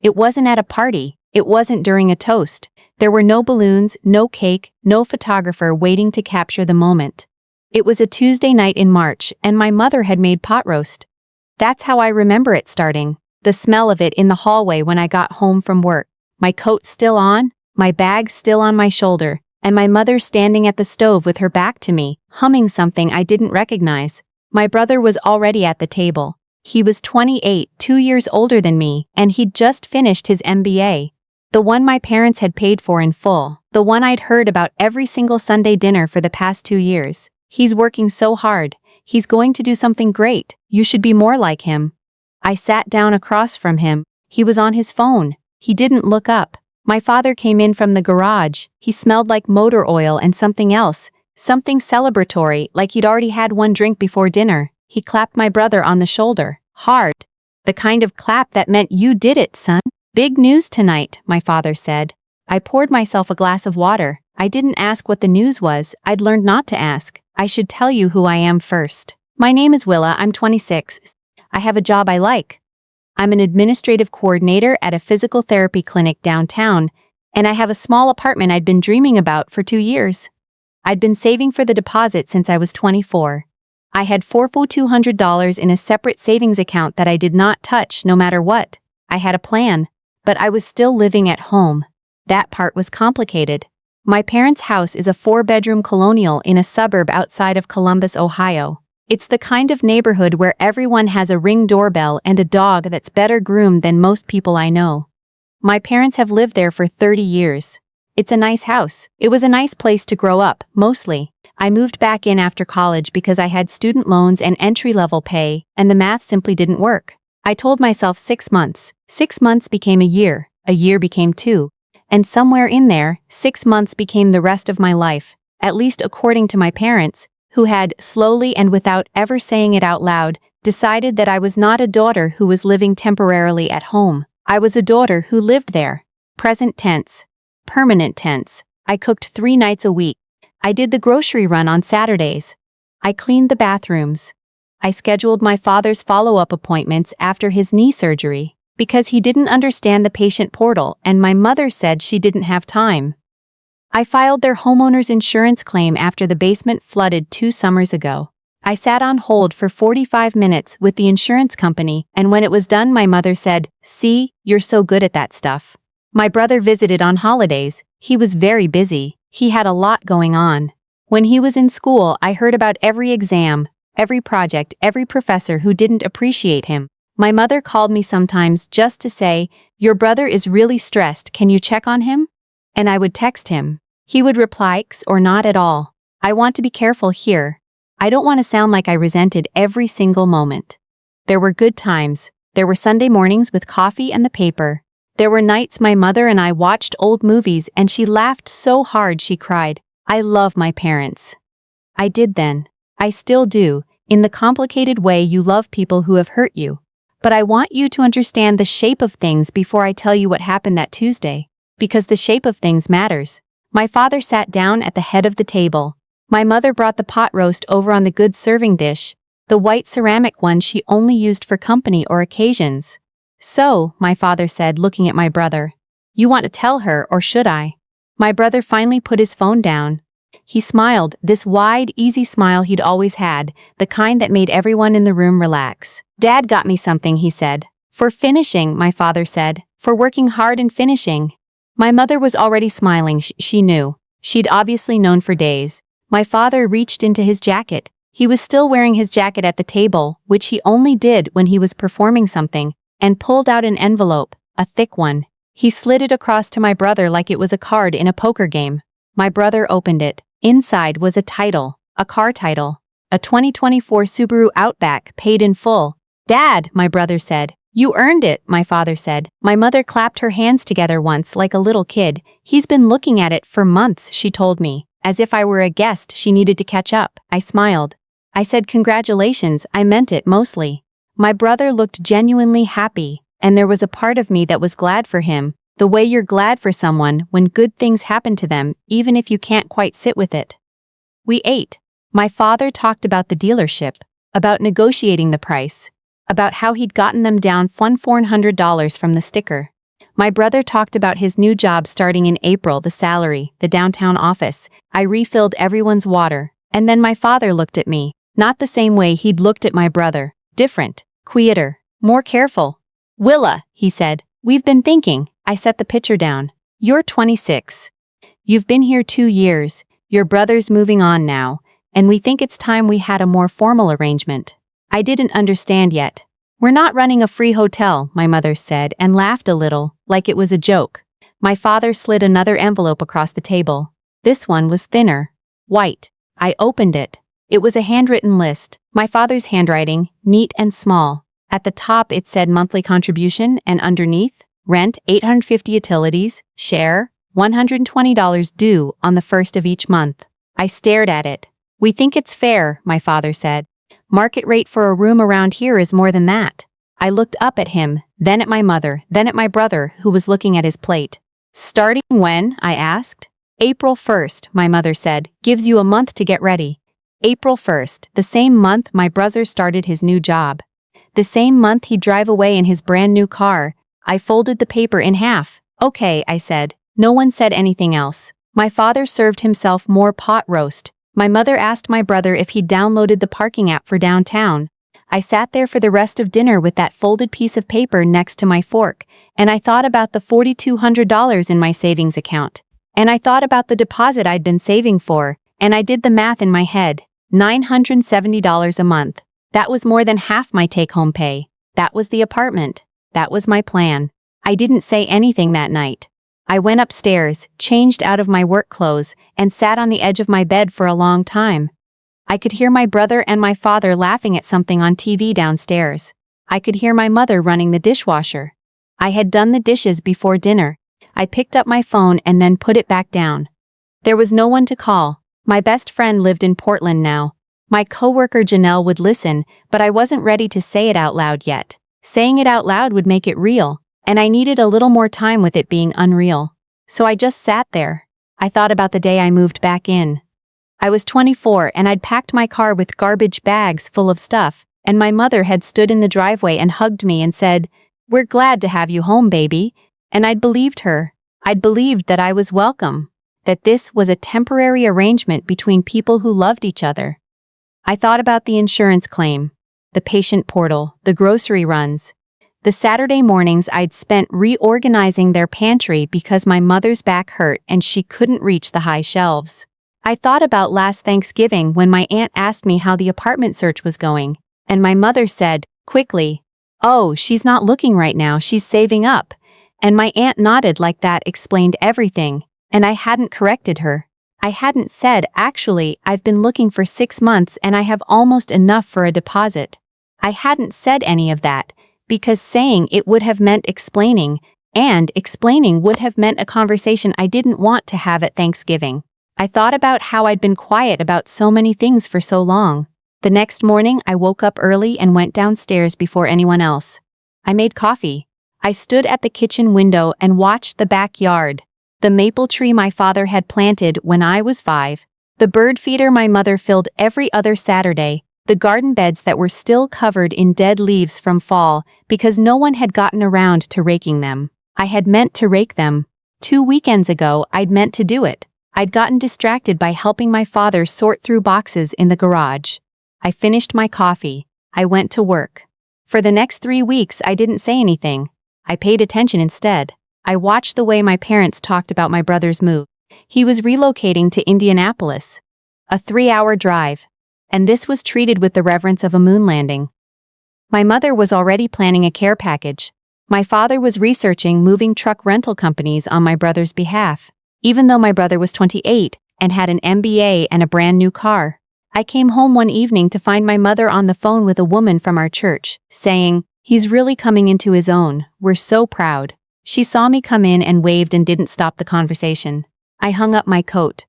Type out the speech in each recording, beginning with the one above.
It wasn't at a party. It wasn't during a toast. There were no balloons, no cake, no photographer waiting to capture the moment. It was a Tuesday night in March, and my mother had made pot roast. That's how I remember it starting. The smell of it in the hallway when I got home from work. My coat still on, my bag still on my shoulder, and my mother standing at the stove with her back to me, humming something I didn't recognize. My brother was already at the table. He was 28, 2 years older than me, and he'd just finished his MBA. The one my parents had paid for in full. The one I'd heard about every single Sunday dinner for the past 2 years. He's working so hard. He's going to do something great. You should be more like him. I sat down across from him. He was on his phone. He didn't look up. My father came in from the garage. He smelled like motor oil and something else. Something celebratory, like he'd already had one drink before dinner. He clapped my brother on the shoulder. Hard. The kind of clap that meant you did it, son. Big news tonight, my father said. I poured myself a glass of water. I didn't ask what the news was. I'd learned not to ask. I should tell you who I am first. My name is Willa. I'm 26. I have a job I like. I'm an administrative coordinator at a physical therapy clinic downtown, and I have a small apartment I'd been dreaming about for 2 years. I'd been saving for the deposit since I was 24. I had $4,200 in a separate savings account that I did not touch no matter what. I had a plan, but I was still living at home. That part was complicated. My parents' house is a 4-bedroom colonial in a suburb outside of Columbus, Ohio. It's the kind of neighborhood where everyone has a Ring doorbell and a dog that's better groomed than most people I know. My parents have lived there for 30 years. It's a nice house. It was a nice place to grow up, mostly. I moved back in after college because I had student loans and entry-level pay, and the math simply didn't work. I told myself 6 months. 6 months became a year became 2. And somewhere in there, 6 months became the rest of my life, at least according to my parents, who had, slowly and without ever saying it out loud, decided that I was not a daughter who was living temporarily at home. I was a daughter who lived there. Present tense. Permanent tense. I cooked 3 nights a week. I did the grocery run on Saturdays. I cleaned the bathrooms. I scheduled my father's follow-up appointments after his knee surgery, because he didn't understand the patient portal and my mother said she didn't have time. I filed their homeowner's insurance claim after the basement flooded 2 summers ago. I sat on hold for 45 minutes with the insurance company, and when it was done my mother said, "See, you're so good at that stuff." My brother visited on holidays. He was very busy. He had a lot going on. When he was in school, I heard about every exam, every project, every professor who didn't appreciate him. My mother called me sometimes just to say, "Your brother is really stressed, can you check on him?" And I would text him. He would reply, "X or not at all. I want to be careful here. I don't want to sound like I resented every single moment." There were good times. There were Sunday mornings with coffee and the paper. There were nights my mother and I watched old movies and she laughed so hard she cried. I love my parents. I did then. I still do, in the complicated way you love people who have hurt you. But I want you to understand the shape of things before I tell you what happened that Tuesday. Because the shape of things matters. My father sat down at the head of the table. My mother brought the pot roast over on the good serving dish, the white ceramic one she only used for company or occasions. "So," my father said, looking at my brother, "you want to tell her, or should I?" My brother finally put his phone down. He smiled, this wide, easy smile he'd always had, the kind that made everyone in the room relax. "Dad got me something," he said. "For finishing," my father said. "For working hard and finishing." My mother was already smiling, she knew. She'd obviously known for days. My father reached into his jacket. He was still wearing his jacket at the table, which he only did when he was performing something, and pulled out an envelope, a thick one. He slid it across to my brother like it was a card in a poker game. My brother opened it. Inside was a title, a car title. A 2024 Subaru Outback, paid in full. "Dad," my brother said. "You earned it," my father said. My mother clapped her hands together once like a little kid. "He's been looking at it for months," she told me. As if I were a guest she needed to catch up. I smiled. I said congratulations, I meant it mostly. My brother looked genuinely happy, and there was a part of me that was glad for him, the way you're glad for someone when good things happen to them, even if you can't quite sit with it. We ate. My father talked about the dealership, about negotiating the price, about how he'd gotten them down $400 from the sticker. My brother talked about his new job starting in April, the salary, the downtown office. I refilled everyone's water. And then my father looked at me. Not the same way he'd looked at my brother. Different. Quieter. More careful. "Willa," he said, "we've been thinking." I set the pitcher down. "You're 26. You've been here 2 years. Your brother's moving on now. And we think it's time we had a more formal arrangement." I didn't understand yet. "We're not running a free hotel," my mother said and laughed a little, like it was a joke. My father slid another envelope across the table. This one was thinner. White. I opened it. It was a handwritten list, my father's handwriting, neat and small. At the top it said monthly contribution and underneath, rent $850 utilities, share, $120 due on the 1st of each month. I stared at it. "We think it's fair," my father said. "Market rate for a room around here is more than that." I looked up at him, then at my mother, then at my brother, who was looking at his plate. "Starting when?" I asked. "April 1st, my mother said. "Gives you a month to get ready." April 1st, the same month my brother started his new job. The same month he'd drive away in his brand new car. I folded the paper in half. "Okay," I said. No one said anything else. My father served himself more pot roast. My mother asked my brother if he'd downloaded the parking app for downtown. I sat there for the rest of dinner with that folded piece of paper next to my fork, and I thought about the $4,200 in my savings account. And I thought about the deposit I'd been saving for, and I did the math in my head. $970 a month. That was more than half my take-home pay. That was the apartment. That was my plan. I didn't say anything that night. I went upstairs, changed out of my work clothes, and sat on the edge of my bed for a long time. I could hear my brother and my father laughing at something on TV downstairs. I could hear my mother running the dishwasher. I had done the dishes before dinner. I picked up my phone and then put it back down. There was no one to call. My best friend lived in Portland now. My coworker Janelle would listen, but I wasn't ready to say it out loud yet. Saying it out loud would make it real, and I needed a little more time with it being unreal. So I just sat there. I thought about the day I moved back in. I was 24 and I'd packed my car with garbage bags full of stuff, and my mother had stood in the driveway and hugged me and said, "We're glad to have you home, baby." And I'd believed her. I'd believed that I was welcome, that this was a temporary arrangement between people who loved each other. I thought about the insurance claim, the patient portal, the grocery runs, the Saturday mornings I'd spent reorganizing their pantry because my mother's back hurt and she couldn't reach the high shelves. I thought about last Thanksgiving when my aunt asked me how the apartment search was going, and my mother said, quickly, "Oh, she's not looking right now, she's saving up." And my aunt nodded like that explained everything, and I hadn't corrected her. I hadn't said, "Actually, I've been looking for 6 months and I have almost enough for a deposit." I hadn't said any of that, because saying it would have meant explaining, and explaining would have meant a conversation I didn't want to have at Thanksgiving. I thought about how I'd been quiet about so many things for so long. The next morning, I woke up early and went downstairs before anyone else. I made coffee. I stood at the kitchen window and watched the backyard. The maple tree my father had planted when I was 5. The bird feeder my mother filled every other Saturday. The garden beds that were still covered in dead leaves from fall because no one had gotten around to raking them. I had meant to rake them. 2 weekends ago, I'd meant to do it. I'd gotten distracted by helping my father sort through boxes in the garage. I finished my coffee. I went to work. For the next 3 weeks, I didn't say anything. I paid attention instead. I watched the way my parents talked about my brother's move. He was relocating to Indianapolis. A 3-hour drive. And this was treated with the reverence of a moon landing. My mother was already planning a care package. My father was researching moving truck rental companies on my brother's behalf, even though my brother was 28 and had an MBA and a brand new car. I came home one evening to find my mother on the phone with a woman from our church, saying, "He's really coming into his own. We're so proud." She saw me come in and waved and didn't stop the conversation. I hung up my coat.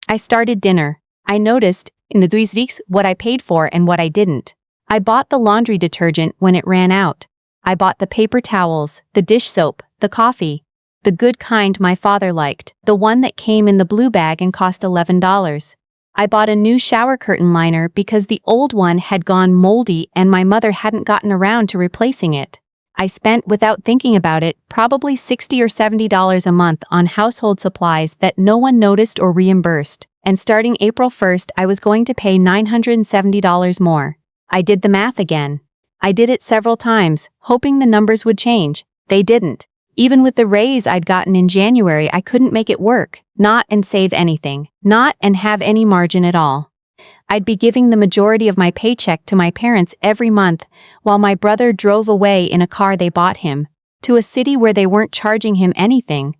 I started dinner. I noticed, in the 3 weeks, what I paid for and what I didn't. I bought the laundry detergent when it ran out. I bought the paper towels, the dish soap, the coffee. The good kind my father liked, the one that came in the blue bag and cost $11. I bought a new shower curtain liner because the old one had gone moldy and my mother hadn't gotten around to replacing it. I spent, without thinking about it, probably $60 or $70 a month on household supplies that no one noticed or reimbursed, and starting April 1st I was going to pay $970 more. I did the math again. I did it several times, hoping the numbers would change. They didn't. Even with the raise I'd gotten in January, I couldn't make it work, not and save anything, not and have any margin at all. I'd be giving the majority of my paycheck to my parents every month, while my brother drove away in a car they bought him, to a city where they weren't charging him anything,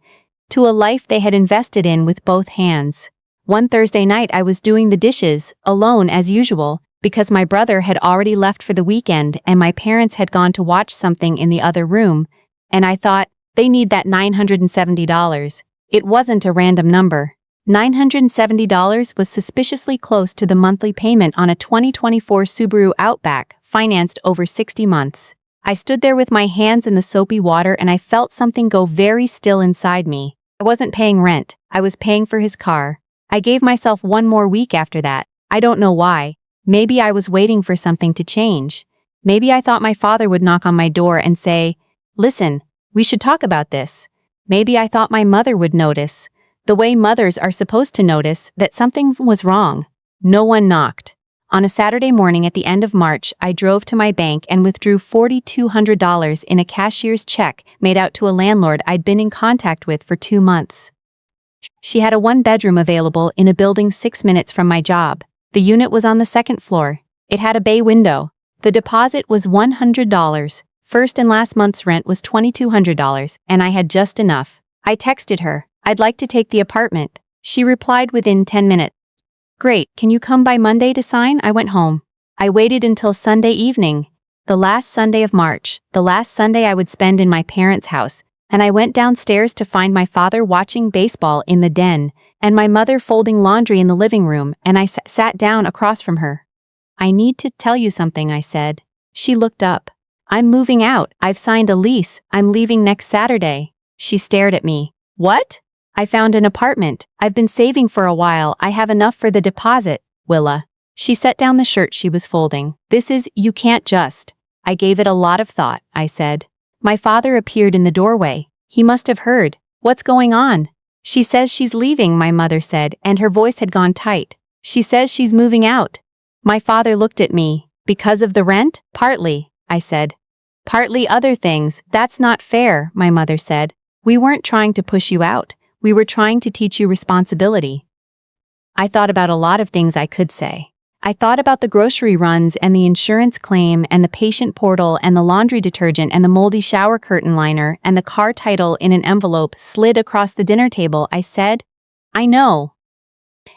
to a life they had invested in with both hands. One Thursday night I was doing the dishes, alone as usual, because my brother had already left for the weekend and my parents had gone to watch something in the other room, and I thought, they need that $970. It wasn't a random number. $970 was suspiciously close to the monthly payment on a 2024 Subaru Outback, financed over 60 months. I stood there with my hands in the soapy water and I felt something go very still inside me. I wasn't paying rent, I was paying for his car. I gave myself one more week after that. I don't know why. Maybe I was waiting for something to change. Maybe I thought my father would knock on my door and say, "Listen, we should talk about this." Maybe I thought my mother would notice, the way mothers are supposed to notice, that something was wrong. No one knocked. On a Saturday morning at the end of March, I drove to my bank and withdrew $4,200 in a cashier's check made out to a landlord I'd been in contact with for 2 months. She had a one-bedroom available in a building 6 minutes from my job. The unit was on the 2nd floor. It had a bay window. The deposit was $100. First and last month's rent was $2,200, and I had just enough. I texted her, "I'd like to take the apartment." She replied within 10 minutes. "Great, can you come by Monday to sign?" I went home. I waited until Sunday evening, the last Sunday of March, the last Sunday I would spend in my parents' house, and I went downstairs to find my father watching baseball in the den, and my mother folding laundry in the living room, and I sat down across from her. "I need to tell you something," I said. She looked up. "I'm moving out. I've signed a lease. I'm leaving next Saturday." She stared at me. "What?" "I found an apartment. I've been saving for a while. I have enough for the deposit, Willa." She set down the shirt she was folding. You can't just." "I gave it a lot of thought," I said. My father appeared in the doorway. He must have heard. "What's going on?" "She says she's leaving," my mother said, and her voice had gone tight. "She says she's moving out." My father looked at me. "Because of the rent?" "Partly," I said. "Partly other things. That's not fair," my mother said. "We weren't trying to push you out. We were trying to teach you responsibility." I thought about a lot of things I could say. I thought about the grocery runs and the insurance claim and the patient portal and the laundry detergent and the moldy shower curtain liner and the car title in an envelope slid across the dinner table. I said, "I know."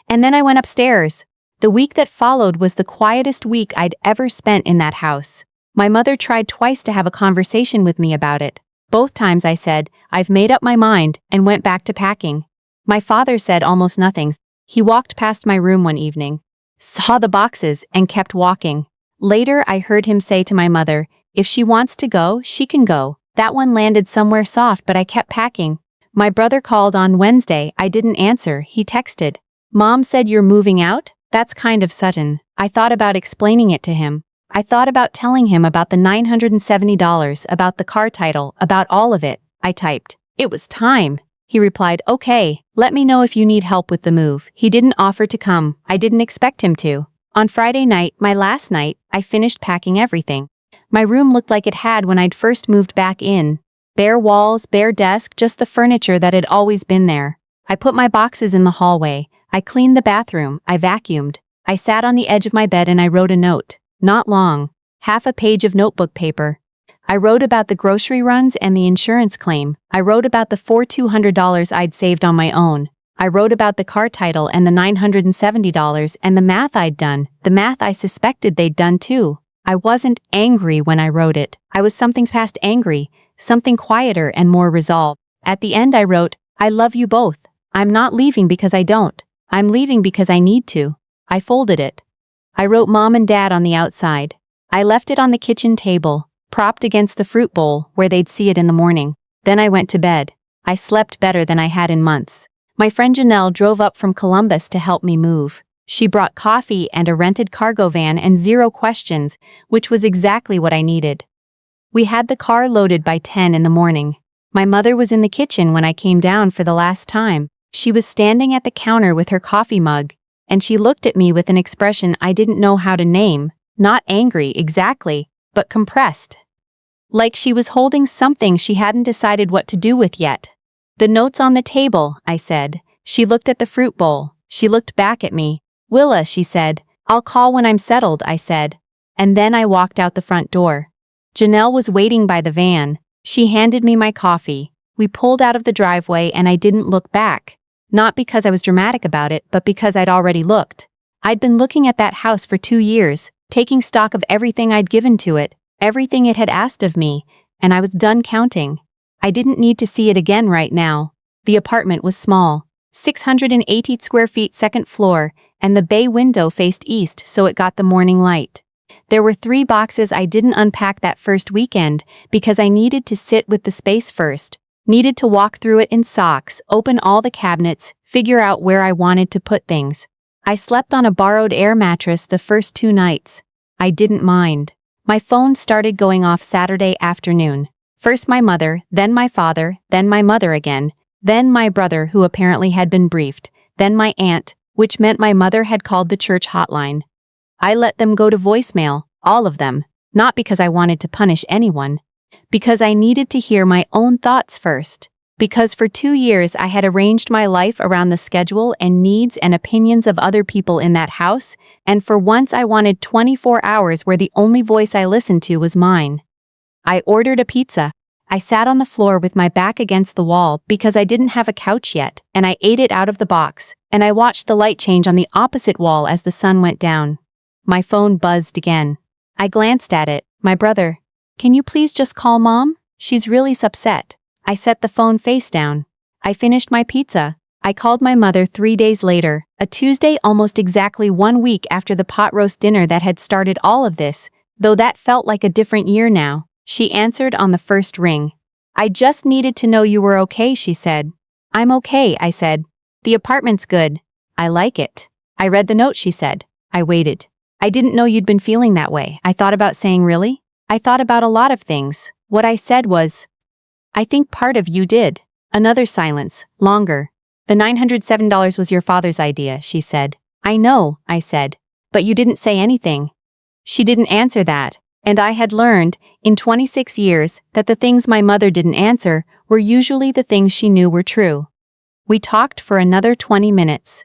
And then I went upstairs. The week that followed was the quietest week I'd ever spent in that house. My mother tried twice to have a conversation with me about it. Both times I said, "I've made up my mind," and went back to packing. My father said almost nothing. He walked past my room one evening, saw the boxes, and kept walking. Later I heard him say to my mother, "If she wants to go, she can go." That one landed somewhere soft, but I kept packing. My brother called on Wednesday. I didn't answer. He texted, "Mom said you're moving out? That's kind of sudden." I thought about explaining it to him. I thought about telling him about the $970, about the car title, about all of it. I typed, "It was time." He replied, "Okay, let me know if you need help with the move." He didn't offer to come. I didn't expect him to. On Friday night, my last night, I finished packing everything. My room looked like it had when I'd first moved back in. Bare walls, bare desk, just the furniture that had always been there. I put my boxes in the hallway. I cleaned the bathroom. I vacuumed. I sat on the edge of my bed and I wrote a note. Not long. Half a page of notebook paper. I wrote about the grocery runs and the insurance claim. I wrote about the $4,200 I'd saved on my own. I wrote about the car title and the $970 and the math I'd done, the math I suspected they'd done too. I wasn't angry when I wrote it. I was something past angry, something quieter and more resolved. At the end I wrote, "I love you both. I'm not leaving because I don't. I'm leaving because I need to." I folded it. I wrote Mom and Dad on the outside. I left it on the kitchen table, propped against the fruit bowl where they'd see it in the morning. Then I went to bed. I slept better than I had in months. My friend Janelle drove up from Columbus to help me move. She brought coffee and a rented cargo van and 0 questions, which was exactly what I needed. We had the car loaded by 10 in the morning. My mother was in the kitchen when I came down for the last time. She was standing at the counter with her coffee mug, and she looked at me with an expression I didn't know how to name, not angry exactly, but compressed. Like she was holding something she hadn't decided what to do with yet. "The note's on the table," I said. She looked at the fruit bowl. She looked back at me. "Willa," she said. "I'll call when I'm settled," I said. And then I walked out the front door. Janelle was waiting by the van. She handed me my coffee. We pulled out of the driveway and I didn't look back. Not because I was dramatic about it, but because I'd already looked. I'd been looking at that house for 2 years, taking stock of everything I'd given to it, everything it had asked of me, and I was done counting. I didn't need to see it again right now. The apartment was small, 680 square feet, second floor, and the bay window faced east so it got the morning light. There were 3 boxes I didn't unpack that first weekend because I needed to sit with the space first, needed to walk through it in socks, open all the cabinets, figure out where I wanted to put things. I slept on a borrowed air mattress the first 2 nights. I didn't mind. My phone started going off Saturday afternoon. First my mother, then my father, then my mother again, then my brother who apparently had been briefed, then my aunt, which meant my mother had called the church hotline. I let them go to voicemail, all of them, not because I wanted to punish anyone, because I needed to hear my own thoughts first, because for 2 years I had arranged my life around the schedule and needs and opinions of other people in that house, and for once I wanted 24 hours where the only voice I listened to was mine. I ordered a pizza. I sat on the floor with my back against the wall because I didn't have a couch yet, and I ate it out of the box, and I watched the light change on the opposite wall as the sun went down. My phone buzzed again. I glanced at it. "My brother. Can you please just call Mom? She's really upset." I set the phone face down. I finished my pizza. I called my mother 3 days later, a Tuesday, almost exactly 1 week after the pot roast dinner that had started all of this, though that felt like a different year now. She answered on the first ring. "I just needed to know you were okay," she said. "I'm okay," I said. "The apartment's good. I like it." "I read the note," she said. I waited. "I didn't know you'd been feeling that way." I thought about saying really. I thought about a lot of things. What I said was, "I think part of you did." Another silence, longer. "The $907 was your father's idea," she said. "I know," I said. "But you didn't say anything." She didn't answer that, and I had learned, in 26 years, that the things my mother didn't answer were usually the things she knew were true. We talked for another 20 minutes.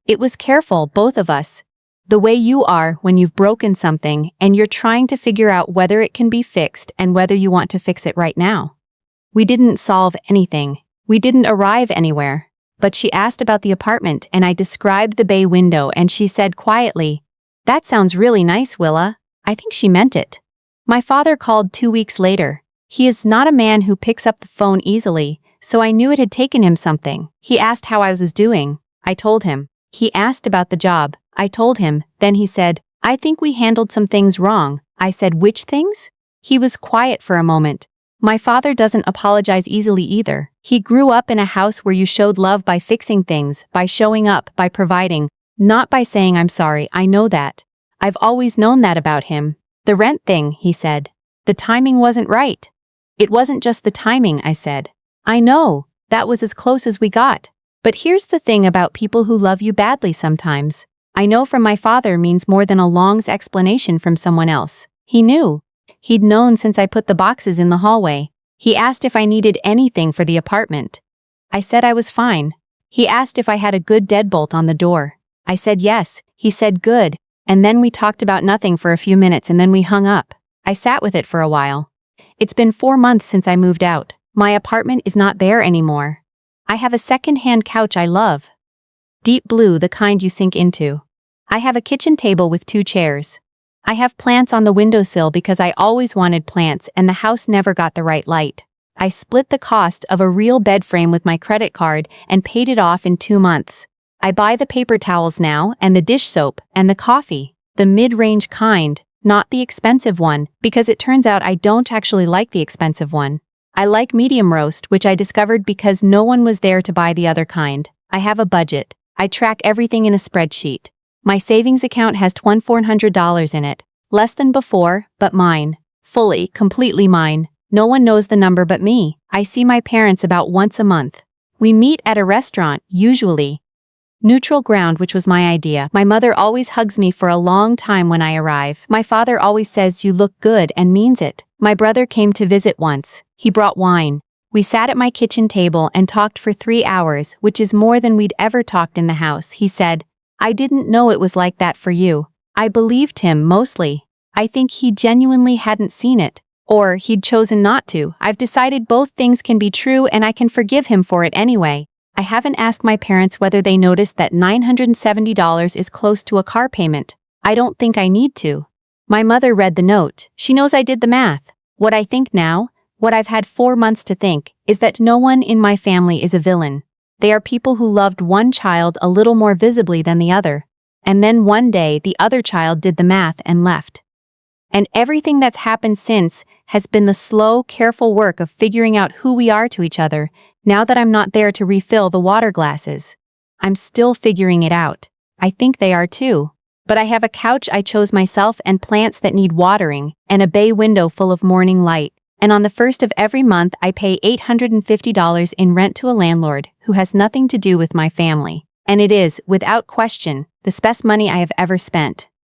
It was careful, both of us. The way you are when you've broken something and you're trying to figure out whether it can be fixed and whether you want to fix it right now. We didn't solve anything. We didn't arrive anywhere. But she asked about the apartment and I described the bay window and she said quietly, "That sounds really nice, Willa." I think she meant it. My father called 2 weeks later. He is not a man who picks up the phone easily, so I knew it had taken him something. He asked how I was doing. I told him. He asked about the job. I told him. Then he said, "I think we handled some things wrong." I said, "Which things?" He was quiet for a moment. My father doesn't apologize easily either. He grew up in a house where you showed love by fixing things, by showing up, by providing, not by saying "I'm sorry." I know that. I've always known that about him. "The rent thing," he said. "The timing wasn't right." "It wasn't just the timing," I said. "I know, that was as close as we got. But here's the thing about people who love you badly sometimes. I know from my father means more than a long explanation from someone else. He knew. He'd known since I put the boxes in the hallway. He asked if I needed anything for the apartment. I said I was fine. He asked if I had a good deadbolt on the door. I said yes. He said good. And then we talked about nothing for a few minutes and then we hung up. I sat with it for a while. It's been 4 months since I moved out. My apartment is not bare anymore. I have a second-hand couch I love. Deep blue, the kind you sink into. I have a kitchen table with 2 chairs. I have plants on the windowsill because I always wanted plants and the house never got the right light. I split the cost of a real bed frame with my credit card and paid it off in 2 months. I buy the paper towels now and the dish soap and the coffee, the mid-range kind, not the expensive one, because it turns out I don't actually like the expensive one. I like medium roast, which I discovered because no one was there to buy the other kind. I have a budget. I track everything in a spreadsheet. My savings account has $2,400 in it, less than before, but mine. Fully, completely mine. No one knows the number but me. I see my parents about once a month. We meet at a restaurant, usually. Neutral ground, which was my idea. My mother always hugs me for a long time when I arrive. My father always says you look good and means it. My brother came to visit once. He brought wine. We sat at my kitchen table and talked for 3 hours, which is more than we'd ever talked in the house. He said, "I didn't know it was like that for you." I believed him, mostly. I think he genuinely hadn't seen it. Or he'd chosen not to. I've decided both things can be true and I can forgive him for it anyway. I haven't asked my parents whether they noticed that $970 is close to a car payment. I don't think I need to. My mother read the note. She knows I did the math. What I think now, what I've had 4 months to think, is that no one in my family is a villain. They are people who loved one child a little more visibly than the other. And then one day the other child did the math and left. And everything that's happened since has been the slow, careful work of figuring out who we are to each other, now that I'm not there to refill the water glasses. I'm still figuring it out. I think they are too. But I have a couch I chose myself and plants that need watering, and a bay window full of morning light. And on the first of every month I pay $850 in rent to a landlord who has nothing to do with my family. And it is, without question, the best money I have ever spent.